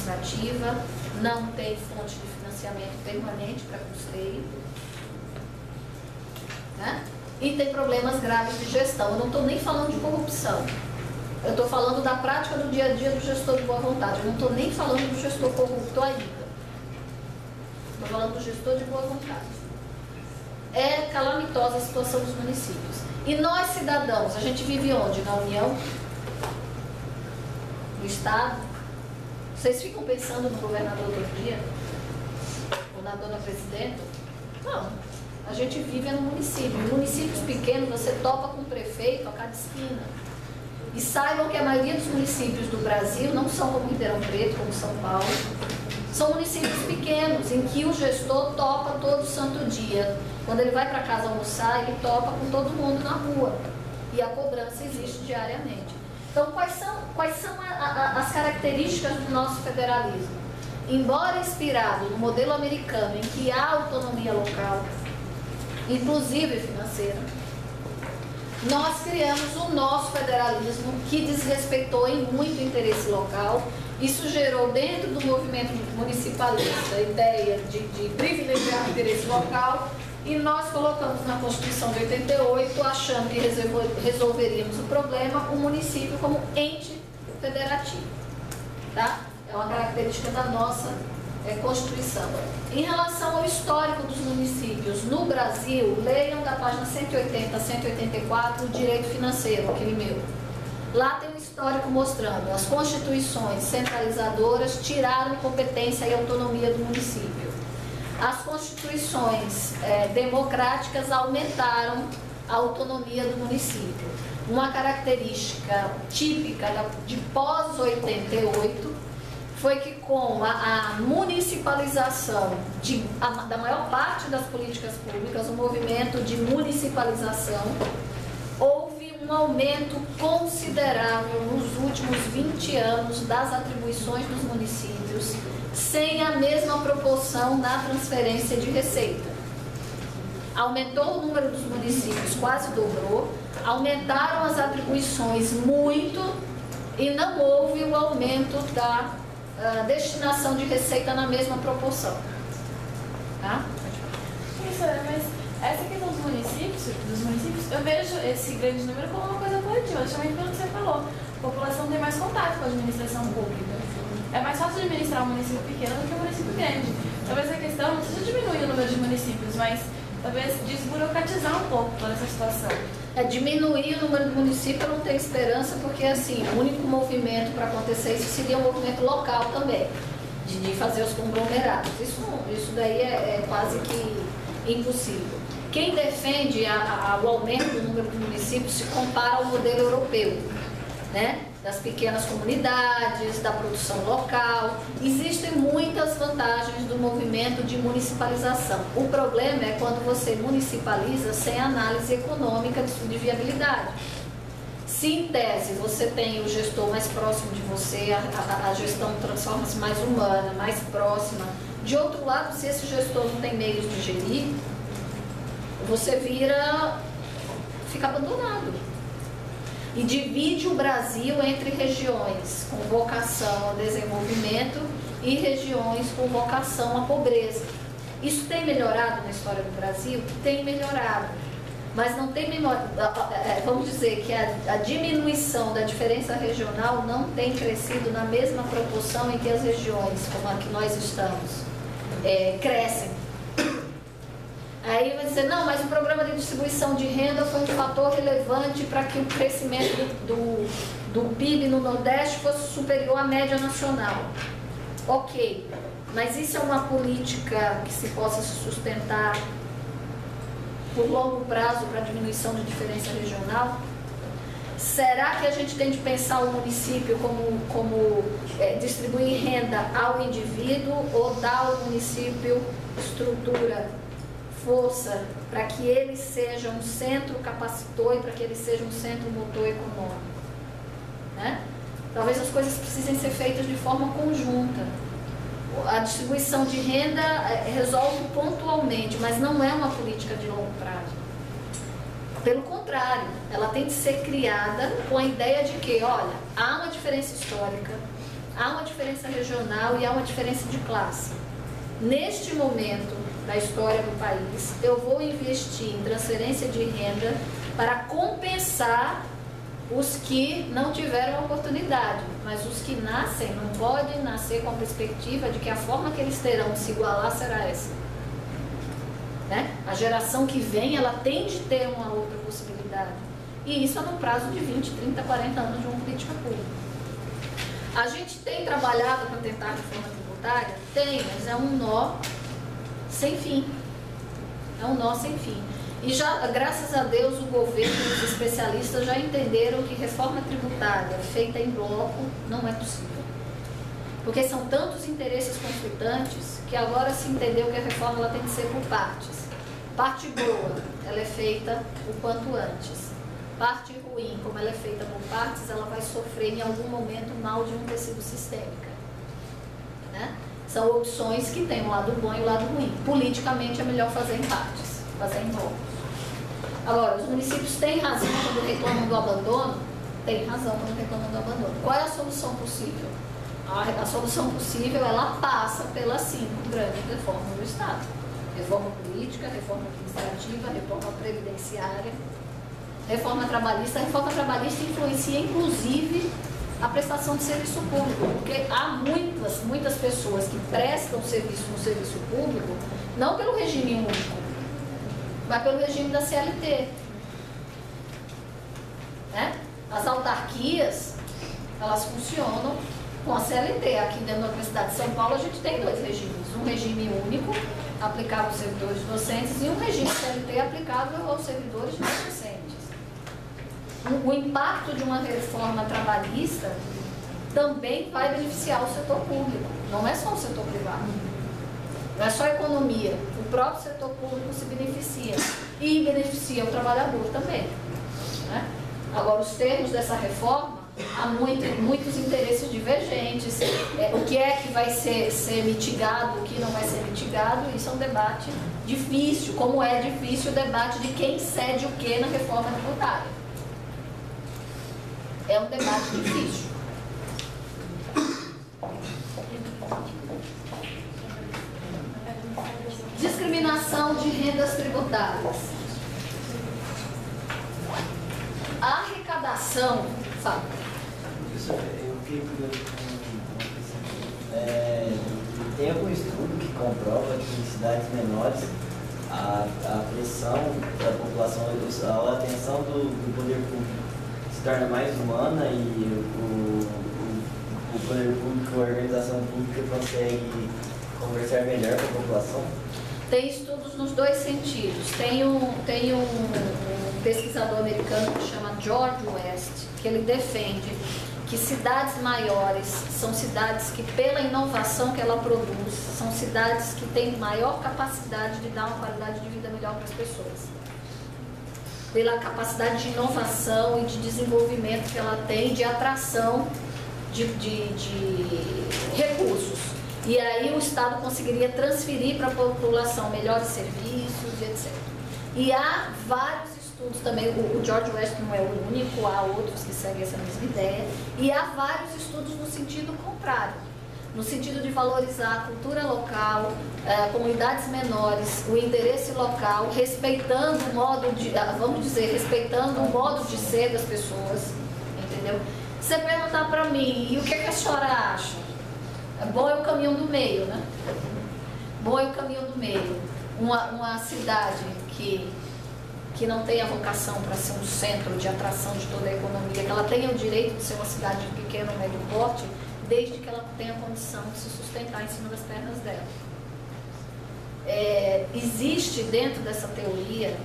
administrativa, não tem fonte de financiamento permanente para custeio, né? E tem problemas graves de gestão. Eu não estou nem falando de corrupção, eu estou falando da prática do dia a dia do gestor de boa vontade, eu não estou nem falando do gestor corrupto ainda, estou falando do gestor de boa vontade. É calamitosa a situação dos municípios. E nós, cidadãos, a gente vive onde? Na União? No Estado? Vocês ficam pensando no governador todo dia? Ou na dona presidenta? Não. A gente vive no município. Em municípios pequenos, você topa com o prefeito a cada esquina. E saibam que a maioria dos municípios do Brasil não são como Ribeirão Preto, como São Paulo. São municípios pequenos, em que o gestor topa todo santo dia. Quando ele vai para casa almoçar, ele topa com todo mundo na rua. E a cobrança existe diariamente. Então, quais são as características do nosso federalismo? Embora inspirado no modelo americano, em que há autonomia local, inclusive financeira, nós criamos o nosso federalismo, que desrespeitou em muito o interesse local. Isso gerou dentro do movimento municipalista a ideia de privilegiar o interesse local, e nós colocamos na Constituição de 88, achando que resolveríamos o problema, o município como ente federativo. Tá? É uma característica da nossa Constituição. Em relação ao histórico dos municípios no Brasil, leiam da página 180 a 184 o direito financeiro, aquele meu. Lá tem um histórico mostrando as constituições centralizadoras tiraram competência e autonomia do município. As constituições democráticas aumentaram a autonomia do município. Uma característica típica de pós-88 foi que, com a municipalização da maior parte das políticas públicas, o movimento de municipalização, houve um aumento considerável nos últimos 20 anos das atribuições dos municípios, sem a mesma proporção na transferência de receita. Aumentou o número dos municípios, quase dobrou, aumentaram as atribuições muito e não houve o aumento da destinação de receita na mesma proporção. Tá? Professora, mas essa questão dos municípios, eu vejo esse grande número como uma coisa positiva, justamente pelo que você falou. A população tem mais contato com a administração pública. É mais fácil administrar um município pequeno do que um município grande. Talvez a questão não seja diminuir o número de municípios, mas talvez desburocratizar um pouco toda essa situação. Diminuir o número de municípios eu não tenho esperança, porque assim, o único movimento para acontecer isso seria um movimento local também, de fazer os conglomerados. Isso daí é quase que impossível. Quem defende o aumento do número de municípios se compara ao modelo europeu, né? Das pequenas comunidades, da produção local. Existem muitas vantagens do movimento de municipalização. O problema é quando você municipaliza sem análise econômica de viabilidade. Se em tese você tem o gestor mais próximo de você, a gestão transforma-se mais humana, mais próxima. De outro lado, se esse gestor não tem meios de gerir, você fica abandonado. E divide o Brasil entre regiões com vocação ao desenvolvimento e regiões com vocação à pobreza. Isso tem melhorado na história do Brasil? Tem melhorado, mas não tem vamos dizer que a diminuição da diferença regional não tem crescido na mesma proporção em que as regiões, como a que nós estamos, crescem. Aí vai dizer, não, mas o programa de distribuição de renda foi um fator relevante para que o crescimento do PIB no Nordeste fosse superior à média nacional. Ok, mas isso é uma política que se possa sustentar por longo prazo para diminuição de diferença regional? Será que a gente tem de pensar o município como distribuir renda ao indivíduo, ou dar ao município estrutura, força, para que ele seja um centro capacitor e para que ele seja um centro motor econômico? Né? Talvez as coisas precisem ser feitas de forma conjunta. A distribuição de renda resolve pontualmente, mas não é uma política de longo prazo. Pelo contrário, ela tem de ser criada com a ideia de que, olha, há uma diferença histórica, há uma diferença regional e há uma diferença de classe. Neste momento da história do país, eu vou investir em transferência de renda para compensar os que não tiveram oportunidade, mas os que nascem não podem nascer com a perspectiva de que a forma que eles terão de se igualar será essa. Né? A geração que vem, ela tem de ter uma outra possibilidade. E isso é no prazo de 20, 30, 40 anos de uma política pública. A gente tem trabalhado para tentar a reforma tributária? Tem, mas é um nó sem fim. É um nó sem fim. E já, graças a Deus, o governo e os especialistas já entenderam que reforma tributária feita em bloco não é possível. Porque são tantos interesses conflitantes que agora se entendeu que a reforma ela tem que ser por partes. Parte boa, ela é feita o quanto antes. Parte ruim, como ela é feita por partes, ela vai sofrer em algum momento mal de um tecido sistêmica. Né? São opções que têm o lado bom e o lado ruim. Politicamente é melhor fazer em partes, fazer em blocos. Agora, os municípios têm razão quando reclamam do abandono? Tem razão quando reclamam do abandono. Qual é a solução possível? A solução possível, ela passa pelas 5 grandes reformas do Estado. Reforma política, reforma administrativa, reforma previdenciária, reforma trabalhista. A reforma trabalhista influencia, inclusive, a prestação de serviço público, porque há muitas pessoas que prestam serviço no serviço público, não pelo regime único, mas pelo regime da CLT. Né? As autarquias, elas funcionam com a CLT. Aqui dentro da Universidade de São Paulo, a gente tem 2 regimes. Um regime único, aplicável aos servidores docentes, e um regime CLT aplicável aos servidores não docentes. O impacto de uma reforma trabalhista também vai beneficiar o setor público, não é só o setor privado. Não é só a economia, o próprio setor público se beneficia e beneficia o trabalhador também. Né? Agora, os termos dessa reforma, há muitos interesses divergentes. O que é que vai ser mitigado, o que não vai ser mitigado, isso é um debate difícil, como é difícil o debate de quem cede o que na reforma tributária. É um debate difícil. Discriminação de rendas tributárias. A arrecadação, sabe? Eu fiquei curioso com uma questão. Tem algum estudo que comprova que em cidades menores a pressão da população, a atenção do poder público se torna mais humana e o poder público, a organização pública consegue conversar melhor com a população? Tem estudos nos 2 sentidos. Tem um pesquisador americano que chama George West, que ele defende que cidades maiores são cidades que, pela inovação que ela produz, são cidades que têm maior capacidade de dar uma qualidade de vida melhor para as pessoas. Pela capacidade de inovação e de desenvolvimento que ela tem, de atração de recursos. E aí o Estado conseguiria transferir para a população melhores serviços, etc. E há vários estudos também, o George West não é o único, há outros que seguem essa mesma ideia, e há vários estudos no sentido contrário, no sentido de valorizar a cultura local, comunidades menores, o interesse local, respeitando o modo de, vamos dizer, respeitando o modo de ser das pessoas, entendeu? Você perguntar para mim, e o que a senhora acha? Bom é o caminho do meio, né? Bom é o caminho do meio. Uma cidade que não tem a vocação para ser um centro de atração de toda a economia, que ela tenha o direito de ser uma cidade de pequeno ou médio porte, desde que ela tenha condição de se sustentar em cima das pernas dela. Existe dentro dessa teoria,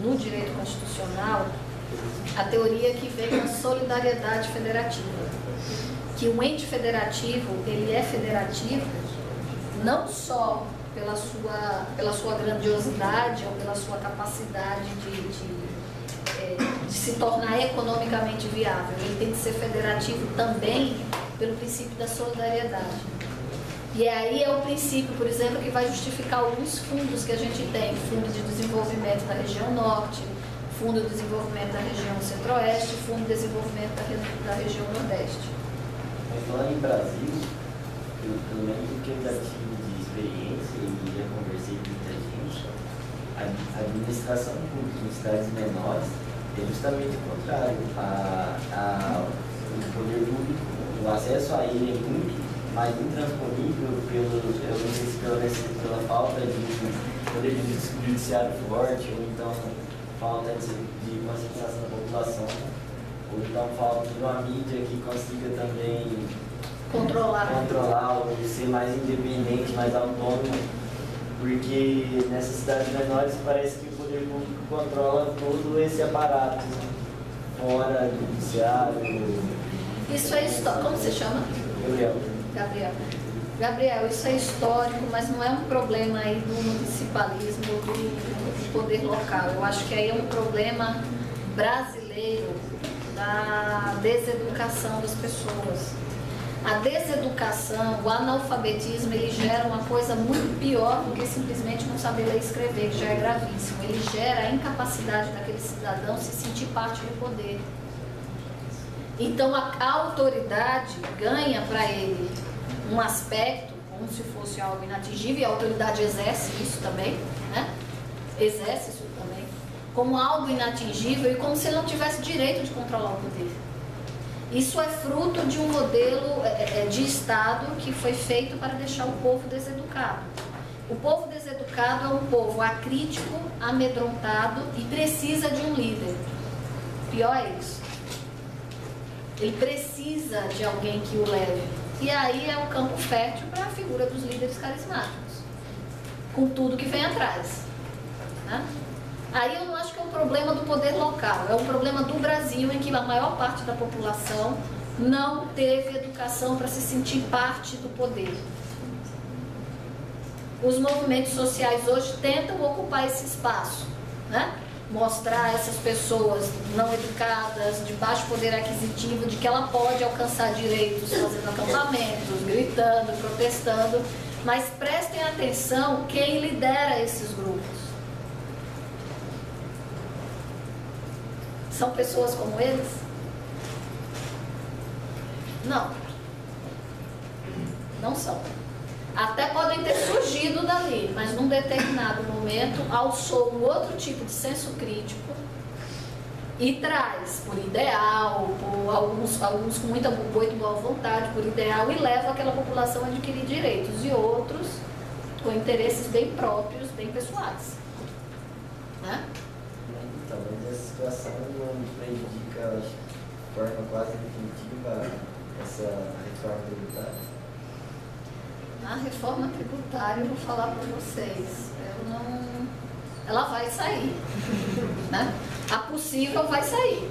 no direito constitucional, a teoria que vem da solidariedade federativa. Que o ente federativo, ele é federativo não só pela sua grandiosidade ou pela sua capacidade de se tornar economicamente viável. Ele tem que ser federativo também pelo princípio da solidariedade. E aí é o princípio, por exemplo, que vai justificar alguns fundos que a gente tem. Fundo de desenvolvimento da região norte, Fundo de desenvolvimento da região centro-oeste, Fundo de desenvolvimento da região nordeste. Mas falando em Brasil, pelo menos o que eu já tive de experiência e já conversei com muita gente, a administração pública em cidades menores é justamente o contrário. O poder público, o acesso a ele é muito mais intransponível eu não sei se pela falta de poder judiciário forte, ou então falta de conscientização da população, ou então falta de uma mídia que consiga também controlar ou ser mais independente, mais autônomo, porque nessas cidades menores parece que o poder público controla todo esse aparato fora do judiciário. Isso é histórico. Como você chama? Gabriel, isso é histórico, mas não é um problema aí do municipalismo, do poder local. Eu acho que aí é um problema brasileiro da deseducação das pessoas. A deseducação, o analfabetismo, ele gera uma coisa muito pior do que simplesmente não saber ler e escrever, que já é gravíssimo. Ele gera a incapacidade daquele cidadão se sentir parte do poder. Então a autoridade ganha para ele um aspecto como se fosse algo inatingível, e a autoridade exerce isso também, né? Exerce isso também, como algo inatingível e como se ele não tivesse direito de controlar o poder. Isso é fruto de um modelo de Estado que foi feito para deixar o povo deseducado. O povo deseducado é um povo acrítico, amedrontado e precisa de um líder. Pior é isso. Ele precisa de alguém que o leve. E aí é um campo fértil para a figura dos líderes carismáticos, com tudo que vem atrás, né? Aí eu não acho que é um problema do poder local, é um problema do Brasil, em que a maior parte da população não teve educação para se sentir parte do poder. Os movimentos sociais hoje tentam ocupar esse espaço, né? Mostrar essas pessoas não educadas, de baixo poder aquisitivo, de que ela pode alcançar direitos fazendo acampamentos, gritando, protestando, mas prestem atenção quem lidera esses grupos. São pessoas como eles? Não. Não são. Até podem ter surgido dali, mas num determinado momento alçou um outro tipo de senso crítico e traz, por ideal, por alguns com muita boa vontade, por ideal, e leva aquela população a adquirir direitos, e outros com interesses bem próprios, bem pessoais, né? Então, mas essa situação não prejudica, acho, de forma quase definitiva essa reforma tributária? A reforma tributária, eu vou falar para vocês, ela vai sair, né? A possível vai sair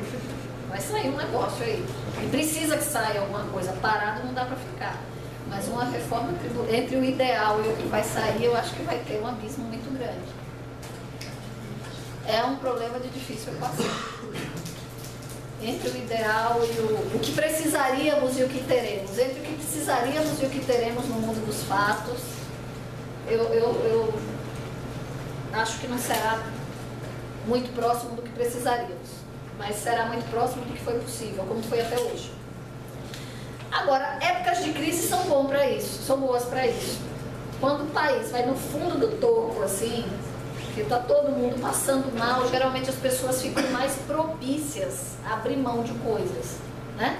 um negócio aí, e precisa que saia alguma coisa, parado não dá para ficar, mas uma reforma tributária, entre o ideal e o que vai sair, eu acho que vai ter um abismo muito grande. É um problema de difícil equação. Entre o ideal e o que precisaríamos e o que teremos. Entre o que precisaríamos e o que teremos no mundo dos fatos, eu acho que não será muito próximo do que precisaríamos, mas será muito próximo do que foi possível, como foi até hoje. Agora, épocas de crise são boas para isso. Quando o país vai no fundo do topo, assim, que está todo mundo passando mal, geralmente as pessoas ficam mais propícias a abrir mão de coisas, né?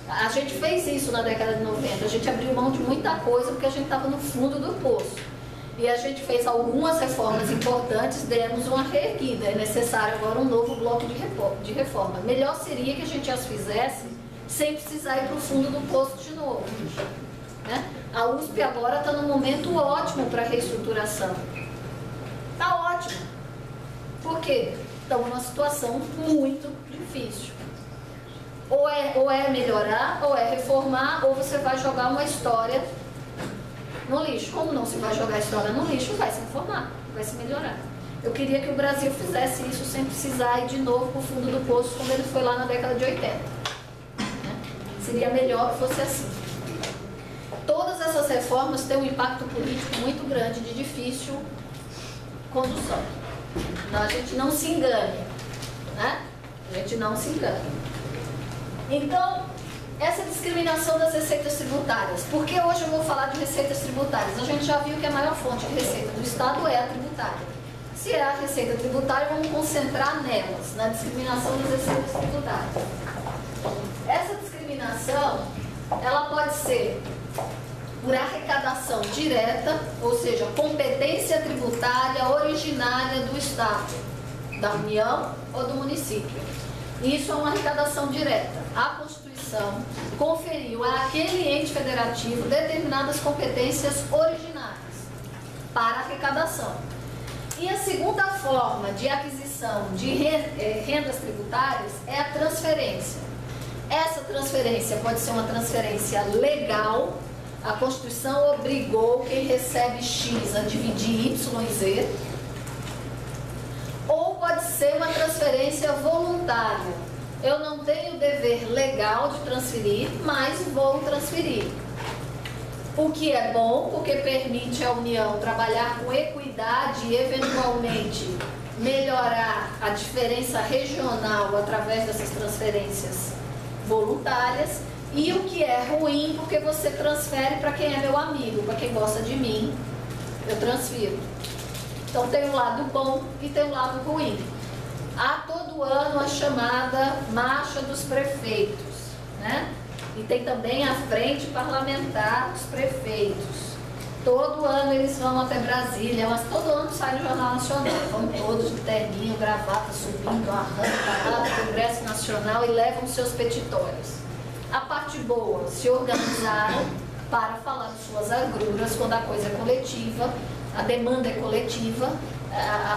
A gente fez isso na década de 90, a gente abriu mão de muita coisa porque a gente estava no fundo do poço. E a gente fez algumas reformas importantes, demos uma reerguida. É necessário agora um novo bloco de reforma. Melhor seria que a gente as fizesse sem precisar ir para o fundo do poço de novo, né? A USP agora está num momento ótimo para reestruturação. Está ótimo. Por quê? Estamos numa situação muito difícil. Ou é melhorar, ou é reformar, ou você vai jogar uma história no lixo. Como não se vai jogar a história no lixo, vai se reformar, vai se melhorar. Eu queria que o Brasil fizesse isso sem precisar ir de novo para o fundo do poço, como ele foi lá na década de 80. Né? Seria melhor que fosse assim. Todas essas reformas têm um impacto político muito grande, de difícil condução. Então, a gente não se engane, né? A gente não se engane. Então, Essa discriminação das receitas tributárias. Por que hoje eu vou falar de receitas tributárias? A gente já viu que a maior fonte de receita do Estado é a tributária. Se é a receita tributária, vamos concentrar nelas, na discriminação das receitas tributárias. Essa discriminação, ela pode ser por arrecadação direta, ou seja, competência tributária originária do Estado, da União ou do município. Isso é uma arrecadação direta. A Constituição conferiu àquele ente federativo determinadas competências originárias para arrecadação. E a segunda forma de aquisição de rendas tributárias é a transferência. Essa transferência pode ser uma transferência legal. A Constituição obrigou quem recebe X a dividir Y e Z. Ou pode ser uma transferência voluntária. Eu não tenho o dever legal de transferir, mas vou transferir. O que é bom, porque permite à União trabalhar com equidade e, eventualmente, melhorar a diferença regional através dessas transferências voluntárias. E o que é ruim, porque você transfere para quem é meu amigo, para quem gosta de mim, eu transfiro. Então tem um lado bom e tem um lado ruim. Há todo ano a chamada Marcha dos Prefeitos, né? E tem também a Frente Parlamentar dos Prefeitos. Todo ano eles vão até Brasília, mas todo ano sai no Jornal Nacional. Vão todos de terninho, gravata, subindo, arranca lá do Congresso Nacional e levam seus petitórios. A parte boa, se organizaram para falar de suas agruras quando a coisa é coletiva, a demanda é coletiva,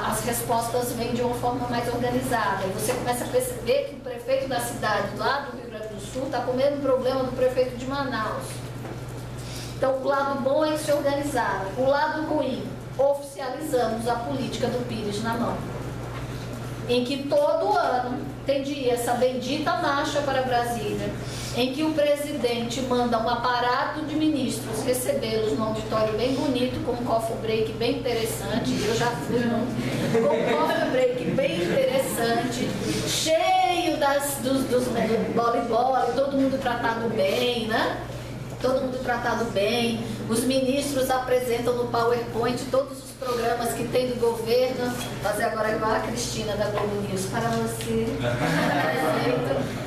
as respostas vêm de uma forma mais organizada. E você começa a perceber que o prefeito da cidade lá do Rio Grande do Sul está com o mesmo problema do prefeito de Manaus. Então, o lado bom é se organizar. O lado ruim, oficializamos a política do Pires na mão. Em que todo ano tem dia essa bendita marcha para Brasília, em que o presidente manda um aparato de ministros recebê-los num auditório bem bonito, com um coffee break bem interessante. Eu já fui com um coffee break bem interessante, cheio dos voleibol, todo mundo tratado bem, né? Todo mundo tratado bem. Os ministros apresentam no PowerPoint todos os programas que tem do governo. Vou fazer agora igual a Cristina da Globo News para você.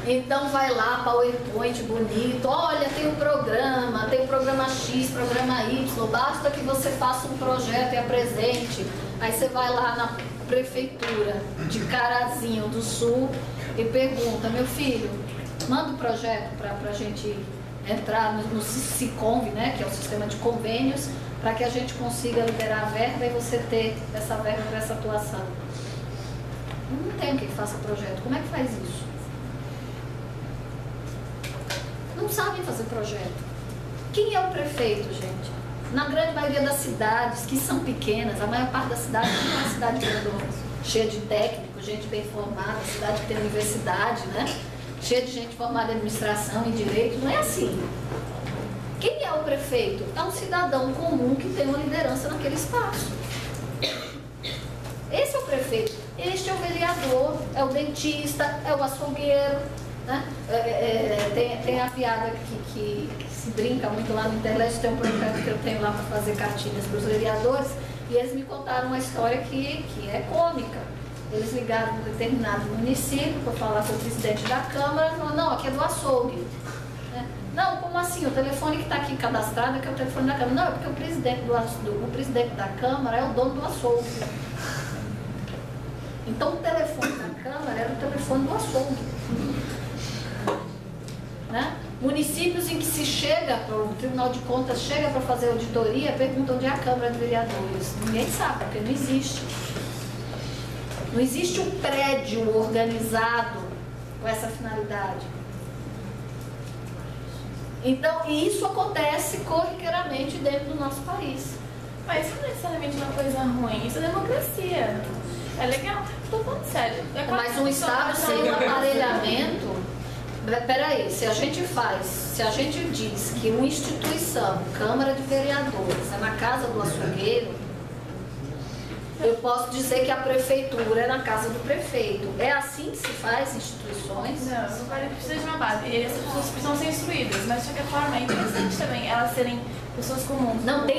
Então vai lá, PowerPoint bonito. Olha, tem um programa X, programa Y. Basta que você faça um projeto e apresente. Aí você vai lá na prefeitura de Carazinho do Sul e pergunta: meu filho, manda um projeto para a gente entrar no SICONV, né, que é o sistema de convênios, para que a gente consiga liberar a verba e você ter essa verba para essa atuação. Não tem quem faça projeto. Como é que faz isso? Não sabem fazer projeto. Quem é o prefeito, gente? Na grande maioria das cidades, que são pequenas, a maior parte da cidade não é uma cidade cheia de técnicos, gente bem formada, cidade que tem universidade, né? Cheia de gente formada em administração e direito, não é assim. Quem é o prefeito? É um cidadão comum que tem uma liderança naquele espaço. Esse é o prefeito. Este é o vereador, é o dentista, é o açougueiro, né? Tem a piada que se brinca muito lá na internet, tem um projeto que eu tenho lá para fazer cartilhas para os vereadores, e eles me contaram uma história que é cômica. Eles ligaram em um determinado município para falar com o presidente da Câmara, falaram: não, aqui é do açougue. Não, como assim? O telefone que está aqui cadastrado é que é o telefone da Câmara. Não, é porque o presidente da Câmara é o dono do açougue. Então o telefone da Câmara era o telefone do açougue. Né? Municípios em que se chega, o Tribunal de Contas chega para fazer auditoria, pergunta onde é a Câmara de Vereadores. Ninguém sabe, porque não existe. Não existe um prédio organizado com essa finalidade. Então, e isso acontece corriqueiramente dentro do nosso país. Mas isso não é necessariamente uma coisa ruim, isso é democracia. É legal, estou falando sério. Mas um Estado sem aparelhamento... Peraí, se a gente diz que uma instituição, Câmara de Vereadores, é na casa do açougueiro, Eu posso dizer que a prefeitura é na casa do prefeito. É assim que se faz instituições? Não precisa de uma base. E essas pessoas precisam ser instruídas, mas de qualquer forma é interessante também elas serem pessoas comuns. Não tem